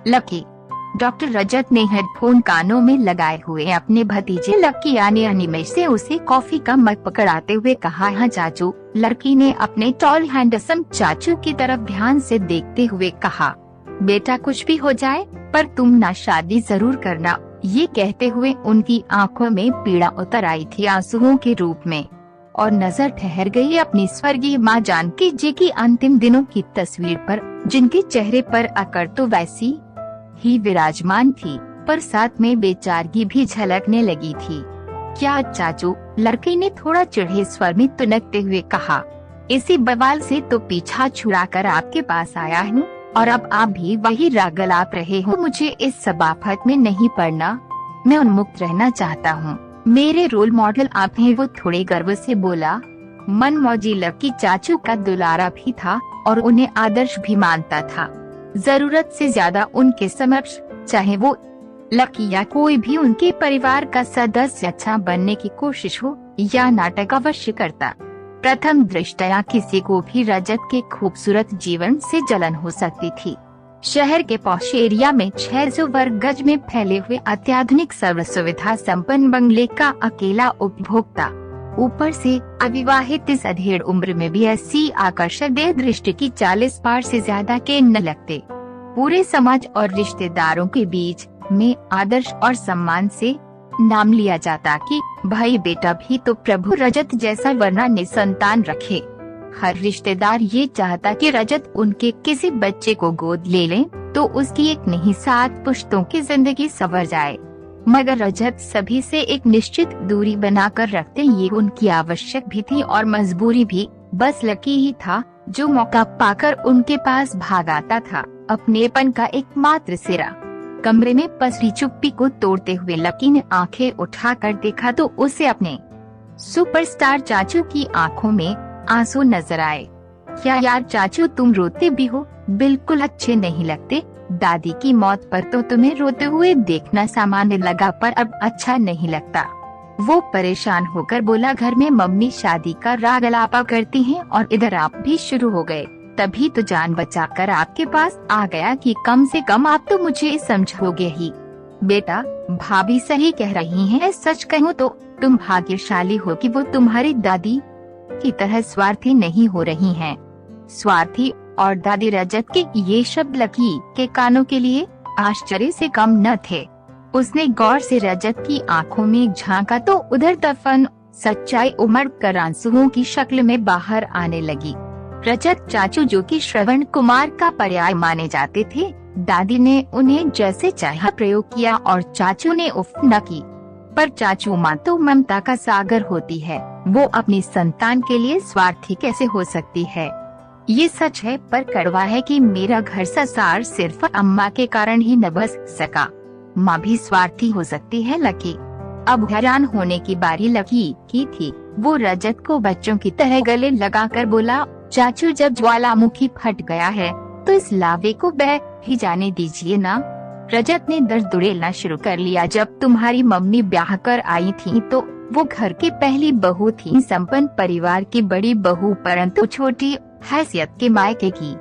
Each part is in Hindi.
लकी। डॉक्टर रजत ने हेडफोन कानों में लगाए हुए अपने भतीजे लकी यानी अनिमेश से उसे कॉफी का मग पकड़ाते हुए कहा, हाँ चाचू। लड़की ने अपने टॉल हैंडसम चाचू की तरफ ध्यान से देखते हुए कहा, बेटा कुछ भी हो जाए पर तुम ना शादी जरूर करना। ये कहते हुए उनकी आंखों में पीड़ा उतर आई थी आंसुओं के रूप में, और नजर ठहर गई अपनी स्वर्गीय माँ जानकी जी की अंतिम दिनों की तस्वीर पर, जिनके चेहरे पर अकड़ तो वैसी ही विराजमान थी पर साथ में बेचारगी भी झलकने लगी थी। क्या चाचू? लड़के ने थोड़ा चिढ़े स्वर में तुनकते हुए कहा, इसी बवाल से तो पीछा छुड़ाकर आपके पास आया हूँ और अब आप भी वही राग लाप रहे हो। मुझे इस सब आफत में नहीं पड़ना, मैं उन्मुक्त रहना चाहता हूँ। मेरे रोल मॉडल आप हैं। वो थोड़े गर्व से बोला। मनमौजी लकी चाचू का दुलारा भी था और उन्हें आदर्श भी मानता था। जरूरत से ज्यादा उनके समक्ष चाहे वो लकी या कोई भी उनके परिवार का सदस्य अच्छा बनने की कोशिश हो या नाटक अवश्य करता। प्रथम दृष्टया किसी को भी रजत के खूबसूरत जीवन से जलन हो सकती थी। शहर के पॉश एरिया में 600 वर्ग गज में फैले हुए अत्याधुनिक सर्व सुविधा संपन्न बंगले का अकेला उपभोक्ता, ऊपर से अविवाहित इस अधेड़ उम्र में भी ऐसी आकर्षक देह दृष्टि की 40 पार से ज्यादा के न लगते। पूरे समाज और रिश्तेदारों के बीच में आदर्श और सम्मान से नाम लिया जाता कि भाई बेटा भी तो प्रभु रजत जैसा वरना निसंतान रखे। हर रिश्तेदार ये चाहता कि रजत उनके किसी बच्चे को गोद ले ले तो उसकी एक नहीं 7 पुश्तों की जिंदगी संवर जाए। मगर रजत सभी से एक निश्चित दूरी बनाकर रखते, ये उनकी आवश्यक भी थी और मजबूरी भी। बस लकी ही था जो मौका पाकर उनके पास भाग आता था, अपनेपन का एकमात्र सिरा। कमरे में पसरी चुप्पी को तोड़ते हुए लकी ने आंखें उठाकर देखा तो उसे अपने सुपरस्टार चाचू की आंखों में आंसू नजर आए। क्या यार चाचू तुम रोते भी हो? बिल्कुल अच्छे नहीं लगते। दादी की मौत पर तो तुम्हें रोते हुए देखना सामान्य लगा पर अब अच्छा नहीं लगता। वो परेशान होकर बोला, घर में मम्मी शादी का राग अलापा करती हैं और इधर आप भी शुरू हो गए। तभी तो जान बचाकर आपके पास आ गया कि कम से कम आप तो मुझे समझोगे ही। बेटा भाभी सही कह रही हैं, सच कहूँ तो तुम भाग्यशाली हो कि वो तुम्हारी दादी की तरह स्वार्थी नहीं हो रही हैं। स्वार्थी और दादी रजत के ये शब्द लकी के कानों के लिए आश्चर्य से कम न थे। उसने गौर से रजत की आंखों में झांका तो उधर दफन सच्चाई उमड़ कर आंसुओं की शक्ल में बाहर आने लगी। रजत चाचू जो कि श्रवण कुमार का पर्याय माने जाते थे, दादी ने उन्हें जैसे चाहा प्रयोग किया और चाचू ने उफ न की। पर चाचू माँ तो ममता का सागर होती है, वो अपनी संतान के लिए स्वार्थी कैसे हो सकती है? ये सच है पर कड़वा है कि मेरा घर संसार सिर्फ अम्मा के कारण ही न बस सका। माँ भी स्वार्थी हो सकती है लकी। अब हैरान होने की बारी लकी की थी। वो रजत को बच्चों की तरह गले लगाकर बोला, चाचू जब ज्वालामुखी फट गया है तो इस लावे को बह ही जाने दीजिए ना। रजत ने दर्द उड़ेलना शुरू कर लिया। जब तुम्हारी मम्मी ब्याह कर आई थी तो वो घर की पहली बहू थी, संपन्न परिवार की बड़ी बहू, परंतु छोटी हैसियत के मायके की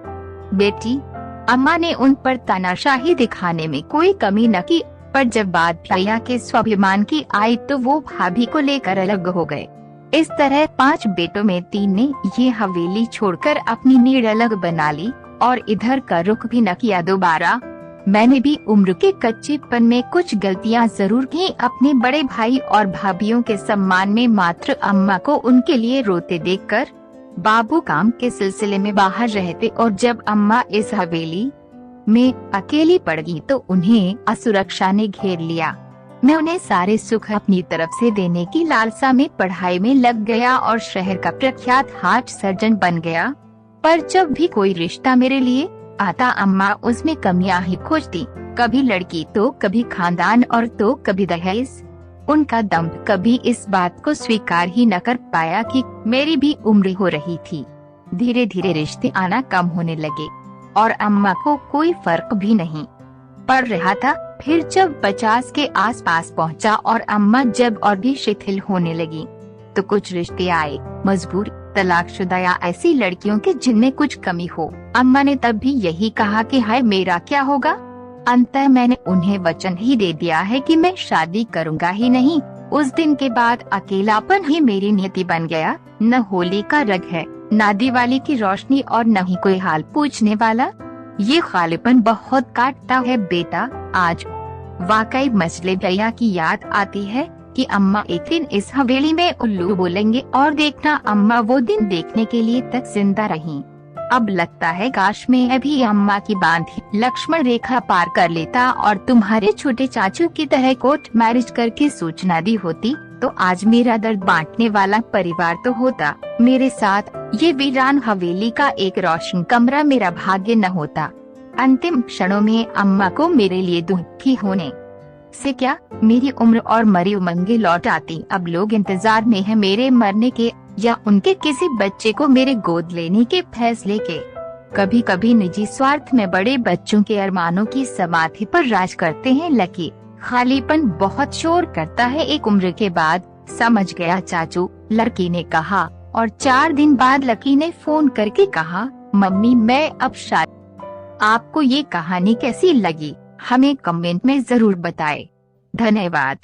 बेटी। अम्मा ने उन पर तानाशाही दिखाने में कोई कमी न की, पर जब बात भैया के स्वाभिमान की आई तो वो भाभी को लेकर अलग हो गए। इस तरह 5 बेटों में 3 ने ये हवेली छोड़कर अपनी नीड़ अलग बना ली और इधर का रुख भी न किया दोबारा। मैंने भी उम्र के कच्चेपन में कुछ गलतियां जरूर की। अपने बड़े भाई और भाभीयों के सम्मान में मात्र अम्मा को उनके लिए रोते देखकर बाबू काम के सिलसिले में बाहर रहते और जब अम्मा इस हवेली में अकेली पड़ गई तो उन्हें असुरक्षा ने घेर लिया। मैं उन्हें सारे सुख अपनी तरफ से देने की लालसा में पढ़ाई में लग गया और शहर का प्रख्यात हाट सर्जन बन गया। पर जब भी कोई रिश्ता मेरे लिए आता अम्मा उसमें कमियां ही खोजती, कभी लड़की तो कभी खानदान और तो कभी दहेज। उनका दम्भ कभी इस बात को स्वीकार ही न कर पाया कि मेरी भी उम्र हो रही थी। धीरे धीरे रिश्ते आना कम होने लगे और अम्मा को कोई फर्क भी नहीं पड़ रहा था। फिर जब 50 के आसपास पहुंचा और अम्मा जब और भी शिथिल होने लगी तो कुछ रिश्ते आए, मजबूर, तलाकशुदा या ऐसी लड़कियों के जिनमें कुछ कमी हो। अम्मा ने तब भी यही कहा कि हाय मेरा क्या होगा, अंततः मैंने उन्हें वचन ही दे दिया है कि मैं शादी करूंगा ही नहीं। उस दिन के बाद अकेलापन ही मेरी नियति बन गया। न होली का रंग है, न दिवाली की रोशनी और न ही कोई हाल पूछने वाला। ये खालीपन बहुत काटता है बेटा। आज वाकई मसले भैया की याद आती है कि अम्मा एक दिन इस हवेली में उल्लू बोलेंगे और देखना अम्मा वो दिन देखने के लिए तक जिंदा रहीं। अब लगता है काश मैं भी अम्मा की बांधी लक्ष्मण रेखा पार कर लेता और तुम्हारे छोटे चाचू की तरह कोर्ट मैरिज करके सूचना दी होती, तो आज मेरा दर्द बांटने वाला परिवार तो होता मेरे साथ। ये वीरान हवेली का एक रोशन कमरा मेरा भाग्य न होता। अंतिम क्षणों में अम्मा को मेरे लिए दुखी होने से क्या मेरी उम्र और मरी उमंगे लौट आती। अब लोग इंतजार में है मेरे मरने के या उनके किसी बच्चे को मेरे गोद लेने के फैसले के। कभी कभी निजी स्वार्थ में बड़े बच्चों के अरमानों की समाधि पर राज करते हैं लकी। खालीपन बहुत शोर करता है एक उम्र के बाद। समझ गया चाचू, लड़की ने कहा। और 4 दिन बाद लकी ने फोन करके कहा, मम्मी मैं अब शादी। आपको ये कहानी कैसी लगी हमें कमेंट में जरूर बताएं। धन्यवाद।